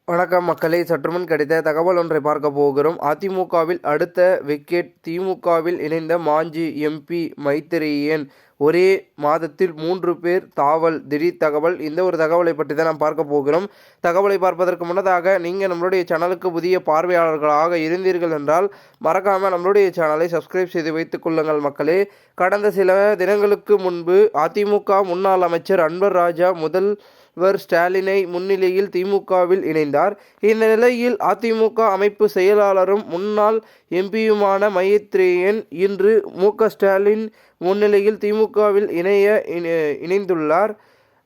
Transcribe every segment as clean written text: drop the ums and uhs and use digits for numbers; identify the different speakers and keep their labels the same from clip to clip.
Speaker 1: வணக்கம் மக்களே, சற்றுமுன் கிடைத்த தகவல் ஒன்றை பார்க்க போகிறோம். அதிமுகவில் அடுத்த விக்கெட். திமுகவில் இணைந்த மாஜி எம்பி மைத்ரேயன் ஒரே மாதத்தில் 3 பேர் தாவல். திடீர் தகவல். இந்த ஒரு தகவலை பற்றி தான் நாம் பார்க்க போகிறோம். தகவலை பார்ப்பதற்கு முன்னதாக நீங்கள் நம்மளுடைய சேனலுக்கு புதிய பார்வையாளர்களாக இருந்தீர்கள் என்றால் மறக்காமல் நம்மளுடைய சேனலை சப்ஸ்கிரைப் செய்து வைத்துக் கொள்ளுங்கள் மக்களே. கடந்த சில தினங்களுக்கு முன்பு அதிமுக முன்னாள் அமைச்சர் அன்வர் ராஜா முதல்வர் ஸ்டாலினை முன்னிலையில் திமுகவில் இணைந்தார். இந்த நிலையில் அதிமுக அமைப்பு செயலாளரும் முன்னாள் எம்பியுமான மைத்ரேயன் இன்று ஸ்டாலின் முன்னிலையில் திமுகவில் இணைந்துள்ளார்.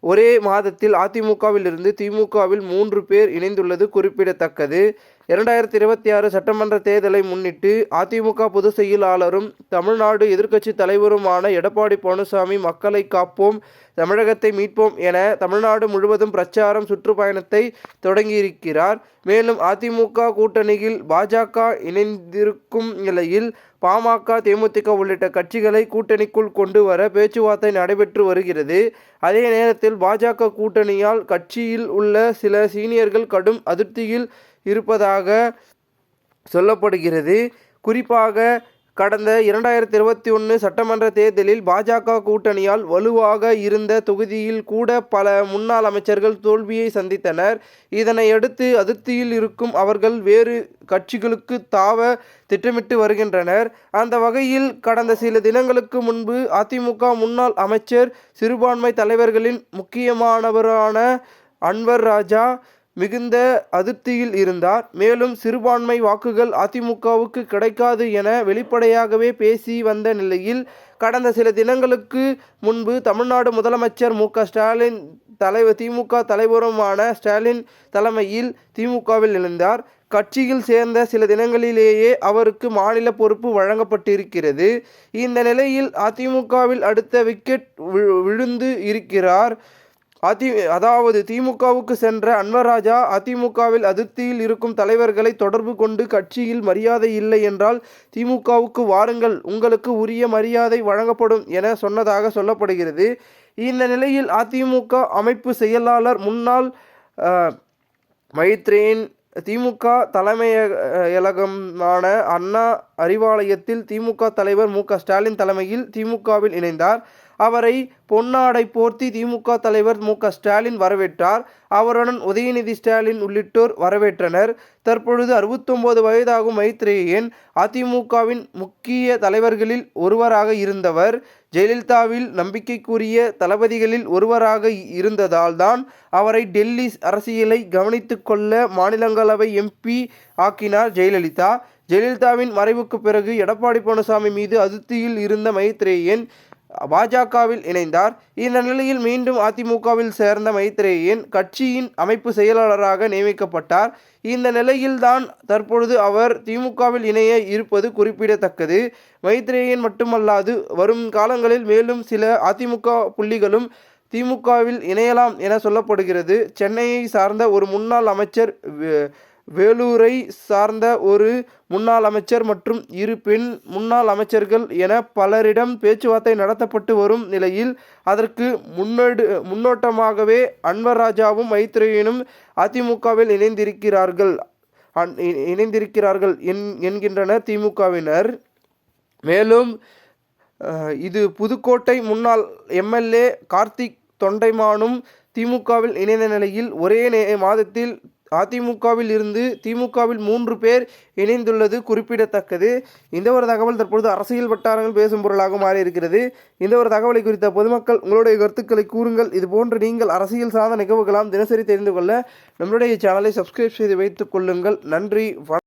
Speaker 1: ஒரே மாதத்தில் அதிமுகவில் இருந்து திமுகவில் 3 பேர் இணைந்துள்ளது குறிப்பிடத்தக்கது. 2026 சட்டமன்ற தேர்தலை முன்னிட்டு அதிமுக பொதுச் செயலாளரும் தமிழ்நாடு எதிர்க்கட்சி தலைவருமான எடப்பாடி பழனிசாமி மக்களை காப்போம், தமிழகத்தை மீட்போம் என தமிழ்நாடு முழுவதும் பிரச்சாரம் சுற்றுப்பயணத்தை தொடங்கியிருக்கிறார். மேலும் அதிமுக கூட்டணியில் பாஜக இணைந்திருக்கும் நிலையில் பாமக, தேமுதிக உள்ளிட்ட கட்சிகளை கூட்டணிக்குள் கொண்டு வர பேச்சுவார்த்தை நடைபெற்று வருகிறது. அதே நேரத்தில் பாஜக கூட்டணியால் கட்சியில் உள்ள சில சீனியர்கள் கடும் அதிருப்தியில் இருப்பதாக சொல்லப்படுகிறது. குறிப்பாக கடந்த 2021 சட்டமன்ற தேர்தலில் பாஜக கூட்டணியால் வலுவாக இருந்த தொகுதியில் கூட பல முன்னாள் அமைச்சர்கள் தோல்வியை சந்தித்தனர். இதனையடுத்து அதிருப்தியில் இருக்கும் அவர்கள் வேறு கட்சிகளுக்கு தாவ திட்டமிட்டு வருகின்றனர். அந்த வகையில் கடந்த சில தினங்களுக்கு முன்பு அதிமுக முன்னாள் அமைச்சர் சிறுபான்மை தலைவர்களின் முக்கியமானவரான அன்வர் ராஜா மிகுந்த அதிருப்தியில் இருந்தார். மேலும் சிறுபான்மை வாக்குகள் அதிமுகவுக்கு கிடைக்காது என வெளிப்படையாகவே பேசி வந்த நிலையில் கடந்த சில தினங்களுக்கு முன்பு தமிழ்நாடு முதலமைச்சர் ஸ்டாலின் திமுக தலைவருமான ஸ்டாலின் தலைமையில் திமுகவில் இணைந்தார். கட்சியில் சேர்ந்த சில தினங்களிலேயே அவருக்கு மாநில பொறுப்பு வழங்கப்பட்டிருக்கிறது. இந்த நிலையில் அதிமுகவில் அடுத்த விக்கெட் விழுந்து இருக்கிறார். அதாவது திமுகவுக்கு சென்ற அன்வர் ராஜா அதிமுகவில் அதிருப்தியில் இருக்கும் தலைவர்களை தொடர்பு கொண்டு கட்சியில் மரியாதை இல்லை என்றால் திமுகவுக்கு வாருங்கள், உங்களுக்கு உரிய மரியாதை வழங்கப்படும் என சொன்னதாக சொல்லப்படுகிறது. இந்த நிலையில் அதிமுக அமைப்பு செயலாளர் முன்னாள் மைத்ரேயன் திமுக தலைமையகமான அண்ணா அறிவாலயத்தில் திமுக தலைவர் ஸ்டாலின் தலைமையில் திமுகவில் இணைந்தார். அவரை பொன்னாடை போர்த்தி திமுக தலைவர் ஸ்டாலின் வரவேற்றார். அவருடன் உதயநிதி ஸ்டாலின் உள்ளிட்டோர் வரவேற்றனர். தற்பொழுது 69 வயதாகும் மைத்ரேயன் அதிமுகவின் முக்கிய தலைவர்களில் ஒருவராக இருந்தவர். ஜெயலலிதாவில் நம்பிக்கைக்குரிய தளபதிகளில் ஒருவராக இருந்ததால் தான் அவரை டெல்லி அரசியலை கவனித்து கொள்ள மாநிலங்களவை எம்பி ஆக்கினார் ஜெயலலிதா. ஜெயலலிதாவின் மறைவுக்கு பிறகு எடப்பாடி பழனிசாமி மீது அதிருப்தியில் இருந்த மைத்ரேயன் பாஜகவில் இணைந்தார். இந்த நிலையில் மீண்டும் அதிமுகவில் சேர்ந்த மைத்ரேயன் கட்சியின் அமைப்பு செயலாளராக நியமிக்கப்பட்டார். இந்த நிலையில்தான் தற்பொழுது அவர் திமுகவில் இணைய இருப்பது குறிப்பிடத்தக்கது. மைத்ரேயன் மட்டுமல்லாது வரும் காலங்களில் மேலும் சில அதிமுக புள்ளிகளும் திமுகவில் இணையலாம் என சொல்லப்படுகிறது. சென்னையை சார்ந்த ஒரு முன்னாள் அமைச்சர், வேலூரை சார்ந்த ஒரு முன்னாள் அமைச்சர் மற்றும் 2 பெண் முன்னாள் அமைச்சர்கள் என பலரிடம் பேச்சுவார்த்தை நடத்தப்பட்டு வரும் நிலையில் அதற்கு முன்னோட்டமாகவே அன்வர் ராஜாவும் மைத்ரேயனும் அதிமுகவில் இணைந்திருக்கிறார்கள் என்கின்றனர் திமுகவினர். மேலும் இது புதுக்கோட்டை முன்னாள் எம்எல்ஏ கார்த்திக் தொண்டைமானும் திமுகவில் இணைந்த நிலையில் ஒரே மாதத்தில் அதிமுகவில் இருந்து திமுகவில் 3 பேர் இணைந்துள்ளது குறிப்பிடத்தக்கது. இந்த ஒரு தகவல் தற்பொழுது அரசியல் வட்டாரங்கள் பேசும் பொருளாக மாறி இருக்கிறது. இந்த ஒரு தகவலை குறித்த பொதுமக்கள் உங்களுடைய கருத்துக்களை கூறுங்கள். இதுபோன்று நீங்கள் அரசியல் சார்ந்த நிகழ்வுகளாம் தினசரி தெரிந்து கொள்ள நம்மளுடைய சேனலை சப்ஸ்கிரைப் செய்து வைத்துக் கொள்ளுங்கள். நன்றி, வணக்கம்.